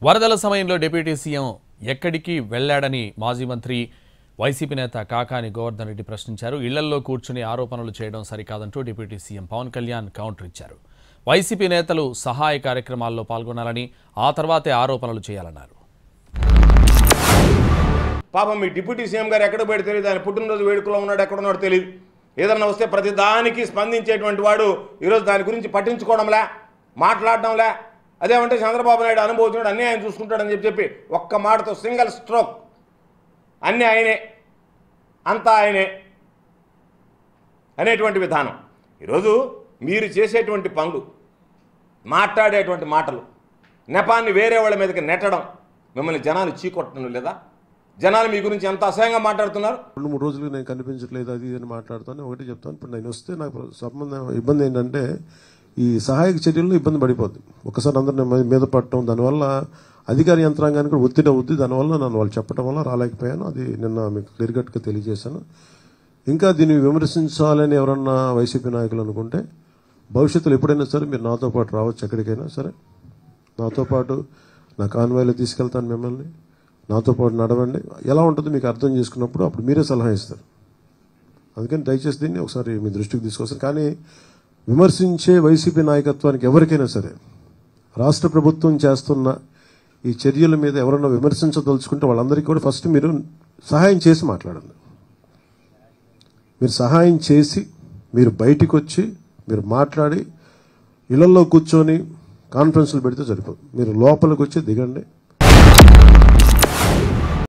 వరదల సమయంలో deputy CM ఎక్కడికి వెళ్లాడని మాజీ మంత్రి వైసీపీ నేత కాకాని గోవర్ధన్ రెడ్డి ప్రశ్నించారు. ఇళ్లల్లో కూర్చుని ఆరోపణలు చేయడం సరికాదంటూ deputy CM Pawan Kalyan counter ఇచ్చారు. వైసీపీ నేతలు సహాయ కార్యక్రమాల్లో పాల్గొనాలని, ఆ తర్వాతే ఆరోపణలు చేయాలన్నారు. పాపం మీ డిప్యూటీ సీఎం గారు ఎక్కడ పోయాడు తెలియదు, ఆయన పుట్టినరోజు వేడుకలో ఉన్నాడు, ఎక్కడున్నాడో తెలియదు. ఏదన్నా వస్తే ప్రతి దానికి స్పందించేటువంటి వాడు ఈరోజు దాని గురించి పట్టించుకోవడంలే, మాట్లాడడంలే. అదేమంటే చంద్రబాబు నాయుడు అనుభవించాడు, అన్నీ ఆయన చూసుకుంటాడని చెప్పి ఒక్క మాటతో సింగిల్ స్ట్రోక్ అన్నీ ఆయనే, అంతా ఆయనే అనేటువంటి విధానం. ఈరోజు మీరు చేసేటువంటి పనులు, మాట్లాడేటువంటి మాటలు, నెపాన్ని వేరే వాళ్ళ మీదకి నెట్టడం, మిమ్మల్ని జనాలు చీకొట్టడం లేదా? జనాలు మీ గురించి ఎంత అసహ్యంగా మాట్లాడుతున్నారు. 2-3 రోజులు నేను కనిపించట్లేదు, అది అని మాట్లాడుతాను. ఒకటి చెప్తాను, ఇప్పుడు నేను వస్తే నాకు ఇబ్బంది ఏంటంటే ఈ సహాయక చర్యల్లో ఇబ్బంది పడిపోద్ది. ఒకసారి అందరిని మీద పడటం, దానివల్ల అధికార యంత్రాంగానికి కూడా ఒత్తిడి అవుద్ది. దానివల్ల నన్ను వాళ్ళు చెప్పడం వల్ల రాలేకపోయాను. అది నిన్న మీకు క్లియర్ కట్గా తెలియజేశాను. ఇంకా దీన్ని విమర్శించాలని ఎవరన్నా వైసీపీ నాయకులు అనుకుంటే భవిష్యత్తులో ఎప్పుడైనా సరే మీరు నాతో పాటు రావచ్చు, ఎక్కడికైనా సరే నాతో పాటు నా కాన్వాయ్లో తీసుకెళ్తాను, మిమ్మల్ని నాతో పాటు నడవండి. ఎలా ఉంటుందో మీకు అర్థం చేసుకున్నప్పుడు అప్పుడు మీరే సలహా ఇస్తారు. అందుకని దయచేసి దీన్ని ఒకసారి మీ దృష్టికి తీసుకొస్తారు. కానీ విమర్శించే వైసీపీ నాయకత్వానికి ఎవరికైనా సరే రాష్ట్ర ప్రభుత్వం చేస్తున్న ఈ చర్యల మీద ఎవరన్నా విమర్శించదలుచుకుంటే వాళ్ళందరికీ కూడా ఫస్ట్ మీరు సహాయం చేసి మాట్లాడండి. మీరు సహాయం చేసి మీరు బయటికి వచ్చి మీరు మాట్లాడి ఇళ్లలో కూర్చొని కాన్ఫరెన్స్లు పెడితే సరిపోదు. మీరు లోపలికి వచ్చి దిగండి.